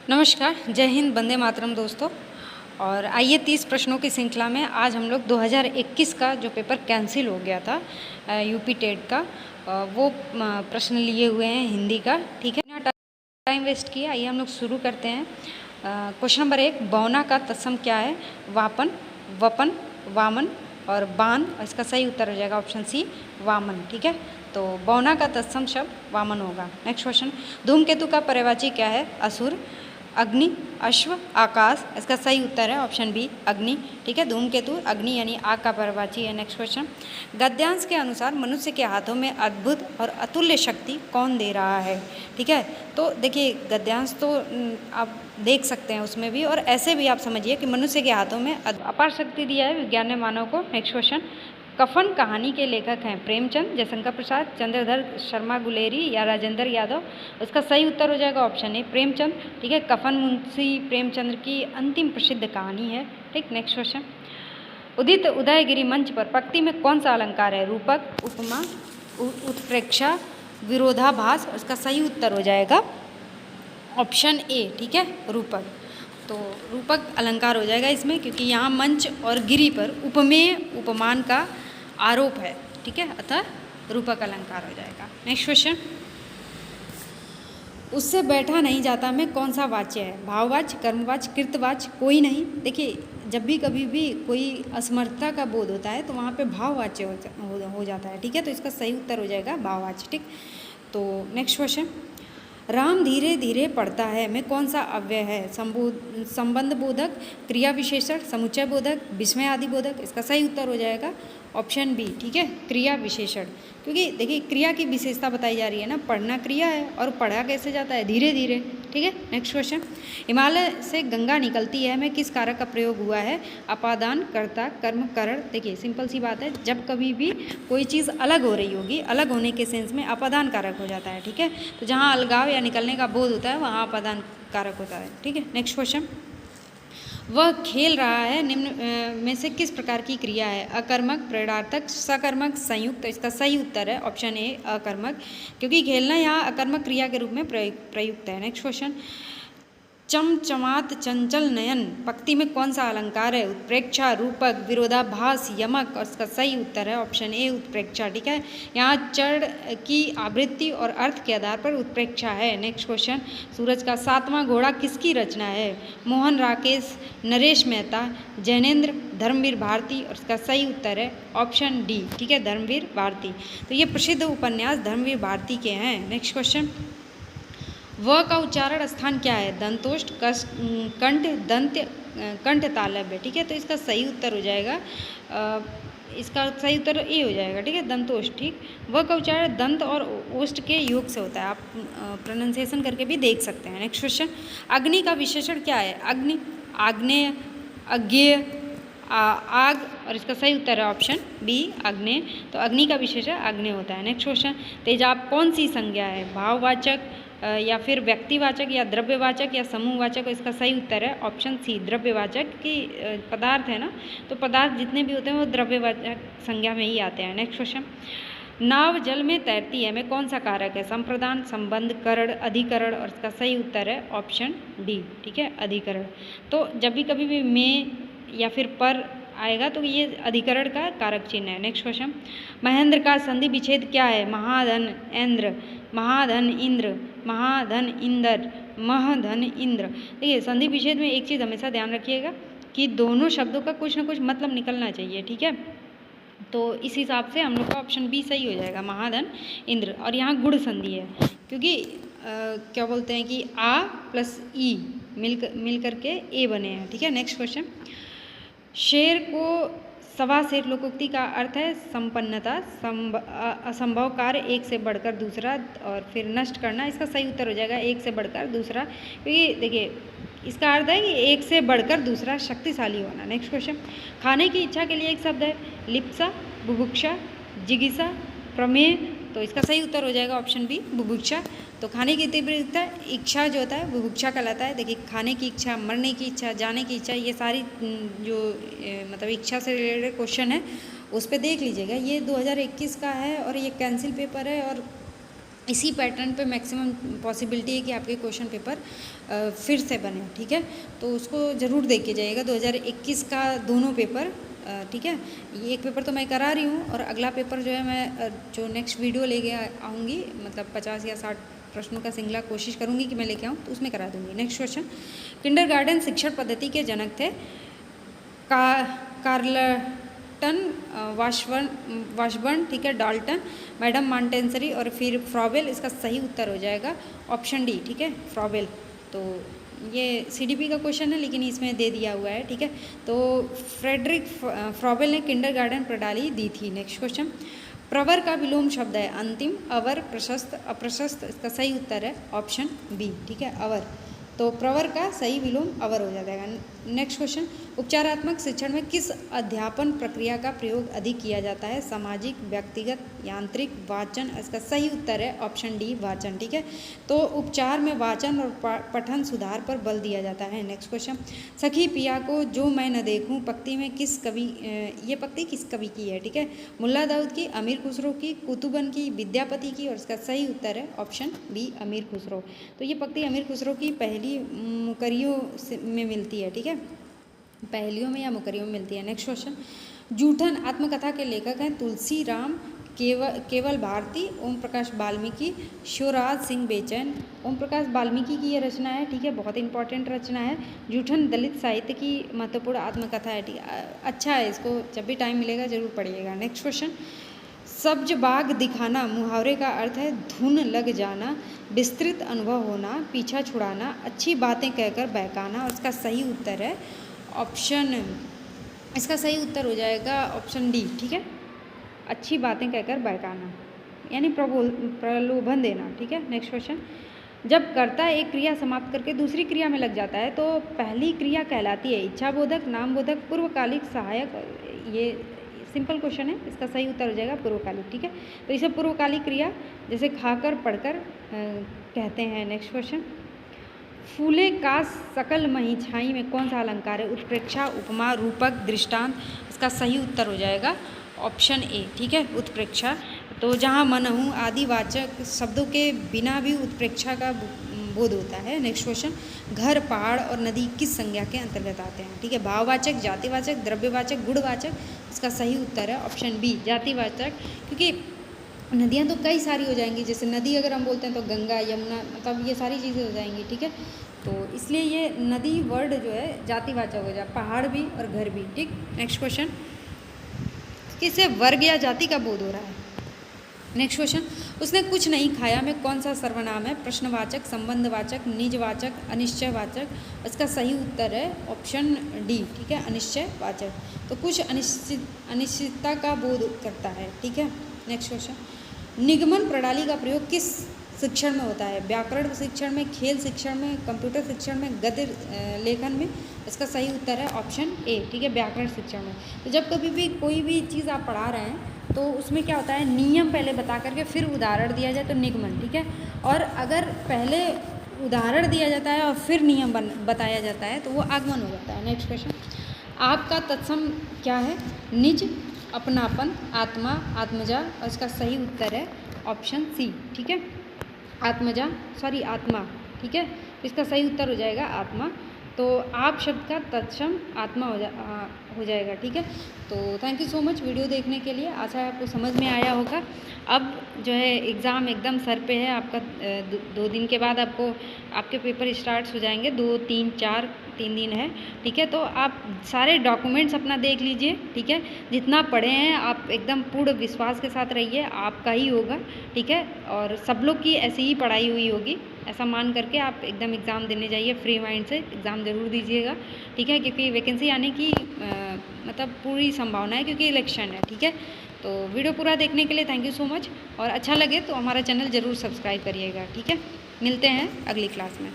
नमस्कार, जय हिंद, वंदे मातरम दोस्तों। और आइए 30 प्रश्नों की श्रृंखला में आज हम लोग 2021 का जो पेपर कैंसिल हो गया था यूपी टेट का, वो प्रश्न लिए हुए हैं हिंदी का। ठीक है, बिना टाइम वेस्ट किए आइए हम लोग शुरू करते हैं। क्वेश्चन नंबर 1, बौना का तत्सम क्या है? वापन, वपन, वामन और बान। इसका सही उत्तर हो जाएगा ऑप्शन सी, वामन। ठीक है, तो बौना का तत्सम शब्द वामन होगा। नेक्स्ट क्वेश्चन, धूमकेतु का पर्यायवाची क्या है? असुर, अग्नि, अश्व, आकाश। इसका सही उत्तर है ऑप्शन बी, अग्नि। ठीक है, धूमकेतु अग्नि यानी आग का पर्यायवाची है। नेक्स्ट क्वेश्चन, गद्यांश के अनुसार मनुष्य के हाथों में अद्भुत और अतुल्य शक्ति कौन दे रहा है? ठीक है, तो देखिए गद्यांश तो आप देख सकते हैं उसमें भी, और ऐसे भी आप समझिए कि मनुष्य के हाथों में अपार शक्ति दिया है विज्ञान ने मानव को। नेक्स्ट क्वेश्चन, कफन कहानी के लेखक हैं प्रेमचंद, जयशंकर प्रसाद, चंद्रधर शर्मा गुलेरी या राजेंद्र यादव। उसका सही उत्तर हो जाएगा ऑप्शन ए, प्रेमचंद। ठीक है, कफन मुंशी प्रेमचंद की अंतिम प्रसिद्ध कहानी है। ठीक, नेक्स्ट क्वेश्चन, उदित उदयगिरी मंच पर पंक्ति में कौन सा अलंकार है? रूपक, उपमा, उत्प्रेक्षा, विरोधाभास। उसका सही उत्तर हो जाएगा ऑप्शन ए। ठीक है, रूपक। तो रूपक अलंकार हो जाएगा इसमें, क्योंकि यहाँ मंच और गिरी पर उपमेय उपमान का आरोप है। ठीक है, अतः रूपक अलंकार हो जाएगा। नेक्स्ट क्वेश्चन, उससे बैठा नहीं जाता में कौन सा वाच्य है? भाववाच्य, कर्मवाच्य, कृतवाच्य, कोई नहीं। देखिए जब भी कभी भी कोई असमर्थता का बोध होता है तो वहाँ पे भाववाच्य हो जाता है। ठीक है, तो इसका सही उत्तर हो जाएगा भाववाच्य। ठीक, तो नेक्स्ट क्वेश्चन, राम धीरे धीरे पढ़ता है में कौन सा अव्यय है? संबंध बोधक, क्रिया विशेषण, समुच्चय बोधक, विस्मय आदि बोधक। इसका सही उत्तर हो जाएगा ऑप्शन बी। ठीक है, क्रिया विशेषण, क्योंकि देखिए क्रिया की विशेषता बताई जा रही है ना, पढ़ना क्रिया है और पढ़ा कैसे जाता है? धीरे धीरे। ठीक है, नेक्स्ट क्वेश्चन, हिमालय से गंगा निकलती है में किस कारक का प्रयोग हुआ है? अपादान, कर्ता, कर्म, करण। देखिए सिंपल सी बात है, जब कभी भी कोई चीज़ अलग हो रही होगी, अलग होने के सेंस में अपादान कारक हो जाता है। ठीक है, तो जहाँ अलगाव या निकलने का बोध होता है वहाँ अपादान कारक होता है। ठीक है, नेक्स्ट क्वेश्चन, वह खेल रहा है निम्न में से किस प्रकार की क्रिया है? अकर्मक, प्रेरणार्थक, सकर्मक, संयुक्त। इसका सही उत्तर है ऑप्शन ए, अकर्मक, क्योंकि खेलना यहाँ अकर्मक क्रिया के रूप में प्रयुक्त है। नेक्स्ट क्वेश्चन, चमचमात चंचल नयन पंक्ति में कौन सा अलंकार है? उत्प्रेक्षा, रूपक, विरोधाभास, यमक। और इसका सही उत्तर है ऑप्शन ए, उत्प्रेक्षा। ठीक है, यहाँ चढ़ की आवृत्ति और अर्थ के आधार पर उत्प्रेक्षा है। नेक्स्ट क्वेश्चन, सूरज का सातवां घोड़ा किसकी रचना है? मोहन राकेश, नरेश मेहता, जैनेन्द्र, धर्मवीर भारती। और इसका सही उत्तर है ऑप्शन डी। ठीक है, धर्मवीर भारती। तो ये प्रसिद्ध उपन्यास धर्मवीर भारती के हैं। नेक्स्ट क्वेश्चन, व का उच्चारण स्थान क्या है? दंतोष्ठ, कंठ, दंत्य, कंठ तालव्य। ठीक है, तो इसका सही उत्तर हो जाएगा इसका सही उत्तर ए हो जाएगा। ठीक है, दंतोष्ठ। ठीक, व का उच्चारण दंत और ओष्ठ के योग से होता है, आप प्रोनाउंसिएशन करके भी देख सकते हैं। नेक्स्ट क्वेश्चन, अग्नि का विशेषण क्या है? अग्नि, आग्नेय, अज्ञेय, आग। और इसका सही उत्तर है ऑप्शन बी, आग्नेय। तो अग्नि का विशेषण आग्नेय होता है। नेक्स्ट क्वेश्चन, तेजाब कौन सी संज्ञा है? भाववाचक या फिर व्यक्तिवाचक या द्रव्यवाचक या समूहवाचक? इसका सही उत्तर है ऑप्शन सी, द्रव्यवाचक। की पदार्थ है ना, तो पदार्थ जितने भी होते हैं वो द्रव्यवाचक संज्ञा में ही आते हैं। नेक्स्ट क्वेश्चन, नाव जल में तैरती है में कौन सा कारक है? संप्रदान, संबंध, करण, अधिकरण। और इसका सही उत्तर है ऑप्शन डी। ठीक है, अधिकरण। तो जब भी कभी भी में या फिर पर आएगा तो ये अधिकरण का कारक चिन्ह है। नेक्स्ट क्वेश्चन, महेंद्र का संधि विच्छेद क्या है? महाधन इंद्र, महाधन इंद्र, महाधन इंदर, महधन इंद्र। देखिए संधि विच्छेद में एक चीज़ हमेशा ध्यान रखिएगा कि दोनों शब्दों का कुछ ना कुछ मतलब निकलना चाहिए। ठीक है, तो इस हिसाब से हम लोग का ऑप्शन बी सही हो जाएगा, महाधन इंद्र। और यहाँ गुण संधि है, क्योंकि क्या बोलते हैं कि आ प्लस ई मिल करके ए बने हैं। ठीक है, नेक्स्ट क्वेश्चन, शेर को सवा शेर लोकोक्ति का अर्थ है संपन्नता, असंभव कार्य एक से बढ़कर दूसरा और फिर नष्ट करना। इसका सही उत्तर हो जाएगा एक से बढ़कर दूसरा, क्योंकि देखिए इसका अर्थ है कि एक से बढ़कर दूसरा शक्तिशाली होना। नेक्स्ट क्वेश्चन, खाने की इच्छा के लिए एक शब्द है? लिप्सा, बुभुक्षा, जिज्ञासा, प्रमेय। तो इसका सही उत्तर हो जाएगा ऑप्शन बी, बुभुक्षा। तो खाने की तीव्रता इच्छा जो होता है बुभुक्षा कहलाता है। देखिए खाने की इच्छा, मरने की इच्छा, जाने की इच्छा, ये सारी जो मतलब इच्छा से रिलेटेड क्वेश्चन है उस पर देख लीजिएगा। ये 2021 का है और ये कैंसिल पेपर है और इसी पैटर्न पे मैक्सिमम पॉसिबिलिटी है कि आपके क्वेश्चन पेपर फिर से बने, ठीक है। तो उसको ज़रूर देख के जाइएगा 2021 का दोनों पेपर, ठीक है। ये एक पेपर तो मैं करा रही हूँ और अगला पेपर जो है मैं जो नेक्स्ट वीडियो लेके आऊँगी, मतलब 50 या 60 प्रश्नों का सिंगला कोशिश करूँगी कि मैं लेके आऊँ, तो उसमें करा दूँगी। नेक्स्ट क्वेश्चन, किंडरगार्टन शिक्षण पद्धति के जनक थे कार्लटन, वाशबर्न, ठीक है, डाल्टन, मैडम मॉन्टेसरी और फिर फ्रॉबेल। इसका सही उत्तर हो जाएगा ऑप्शन डी, ठीक है, फ्रॉबेल। तो ये सीडीपी का क्वेश्चन है लेकिन इसमें दे दिया हुआ है, ठीक है। तो फ्रेडरिक फ्रॉबेल ने किंडरगार्टन प्रणाली दी थी। नेक्स्ट क्वेश्चन, प्रवर का विलोम शब्द है अंतिम, अवर, प्रशस्त, अप्रशस्त। इसका सही उत्तर है ऑप्शन बी, ठीक है, अवर। तो प्रवर का सही विलोम अवर हो जाएगा। नेक्स्ट क्वेश्चन, उपचारात्मक शिक्षण में किस अध्यापन प्रक्रिया का प्रयोग अधिक किया जाता है? सामाजिक, व्यक्तिगत, यांत्रिक, वाचन। इसका सही उत्तर है ऑप्शन डी, वाचन, ठीक है। तो उपचार में वाचन और पठन सुधार पर बल दिया जाता है। नेक्स्ट क्वेश्चन, सखी पिया को जो मैं न देखूं पंक्ति में किस कवि, ये पंक्ति किस कवि की है? ठीक है, मुल्ला दाऊद की, अमीर खुसरो की, कुतुबन की, विद्यापति की। और इसका सही उत्तर है ऑप्शन बी, अमीर खुसरो। तो ये पंक्ति अमीर खुसरो की पहली मुकरियों में मिलती है, ठीक है, पहलियों में या मुकरियों में मिलती है। नेक्स्ट क्वेश्चन, जूठन आत्मकथा के लेखक हैं तुलसी राम, केवल भारती, ओम प्रकाश वाल्मीकि, शिवराज सिंह बेचैन। ओम प्रकाश वाल्मीकि की ये रचना है, ठीक है, बहुत इंपॉर्टेंट रचना है। जूठन दलित साहित्य की महत्वपूर्ण आत्मकथा है, ठीक है, अच्छा है, इसको जब भी टाइम मिलेगा जरूर पढ़िएगा। नेक्स्ट क्वेश्चन, सब्ज बाग दिखाना मुहावरे का अर्थ है धुन लग जाना, विस्तृत अनुभव होना, पीछा छुड़ाना, अच्छी बातें कहकर बहकाना। और इसका सही उत्तर है ऑप्शन, इसका सही उत्तर हो जाएगा ऑप्शन डी, ठीक है, अच्छी बातें कहकर बहकाना यानी प्रलोभन देना, ठीक है। नेक्स्ट क्वेश्चन, जब कर्ता एक क्रिया समाप्त करके दूसरी क्रिया में लग जाता है तो पहली क्रिया कहलाती है इच्छाबोधक, नामबोधक, पूर्वकालिक, सहायक। ये सिंपल क्वेश्चन है, इसका सही उत्तर हो जाएगा पूर्वकालिक, ठीक है। तो इसे पूर्वकालिक क्रिया जैसे खाकर पढ़कर कहते हैं। नेक्स्ट क्वेश्चन, फूले का सकल मही छाई में कौन सा अलंकार है? उत्प्रेक्षा, उपमा, रूपक, दृष्टांत। इसका सही उत्तर हो जाएगा ऑप्शन ए, ठीक है, उत्प्रेक्षा। तो जहाँ मन हूँ आदि वाचक शब्दों के बिना भी उत्प्रेक्षा का बोध होता है। नेक्स्ट क्वेश्चन, घर, पहाड़ और नदी किस संज्ञा के अंतर्गत आते हैं? ठीक है, भाववाचक, जातिवाचक, द्रव्यवाचक, गुणवाचक। इसका सही उत्तर है ऑप्शन बी, जातिवाचक, क्योंकि नदियाँ तो कई सारी हो जाएंगी, जैसे नदी अगर हम बोलते हैं तो गंगा, यमुना, मतलब ये सारी चीज़ें हो जाएंगी, ठीक है। तो इसलिए ये नदी वर्ड जो है जातिवाचक हो जाए, पहाड़ भी और घर भी, ठीक। नेक्स्ट क्वेश्चन, किसे वर्ग या जाति का बोध हो रहा है? नेक्स्ट क्वेश्चन, उसने कुछ नहीं खाया में कौन सा सर्वनाम है? प्रश्नवाचक, संबंधवाचक, निजवाचक, अनिश्चयवाचक। इसका सही उत्तर है ऑप्शन डी, ठीक है, अनिश्चयवाचक। तो कुछ अनिश्चितता का बोध करता है, ठीक है। नेक्स्ट क्वेश्चन, निगमन प्रणाली का प्रयोग किस शिक्षण में होता है? व्याकरण शिक्षण में, खेल शिक्षण में, कंप्यूटर शिक्षण में, गद्य लेखन में। इसका सही उत्तर है ऑप्शन ए, ठीक है, व्याकरण शिक्षण में। तो जब कभी भी कोई भी चीज़ आप पढ़ा रहे हैं तो उसमें क्या होता है, नियम पहले बता करके फिर उदाहरण दिया जाए तो निगमन, ठीक है। और अगर पहले उदाहरण दिया जाता है और फिर नियम बताया जाता है तो वो आगमन हो जाता है। नेक्स्ट क्वेश्चन, आपका तत्सम क्या है? निज, अपनापन, आत्मा, आत्मजा। और इसका सही उत्तर है ऑप्शन सी, ठीक है, आत्मजा, सॉरी आत्मा, ठीक है। इसका सही उत्तर हो जाएगा आत्मा। तो आप शब्द का तत्सम आत्मा हो जाएगा, ठीक है। तो thank you so much video देखने के लिए, आशा है आपको समझ में आया होगा। अब जो है एग्ज़ाम एकदम सर पे है आपका, 2 दिन के बाद आपको आपके पेपर स्टार्ट हो जाएंगे, 2, 3, 4 3 दिन है, ठीक है। तो आप सारे डॉक्यूमेंट्स अपना देख लीजिए, ठीक है, जितना पढ़े हैं आप एकदम पूर्ण विश्वास के साथ रहिए, आपका ही होगा, ठीक है। और सब लोग की ऐसी ही पढ़ाई हुई होगी, ऐसा मान करके आप एकदम एग्ज़ाम देने जाइए, फ्री माइंड से एग्ज़ाम ज़रूर दीजिएगा, ठीक है, क्योंकि वैकेंसी आने की मतलब पूरी संभावना है, क्योंकि इलेक्शन है, ठीक है। तो वीडियो पूरा देखने के लिए थैंक यू सो मच, और अच्छा लगे तो हमारा चैनल ज़रूर सब्सक्राइब करिएगा, ठीक है। मिलते हैं अगली क्लास में।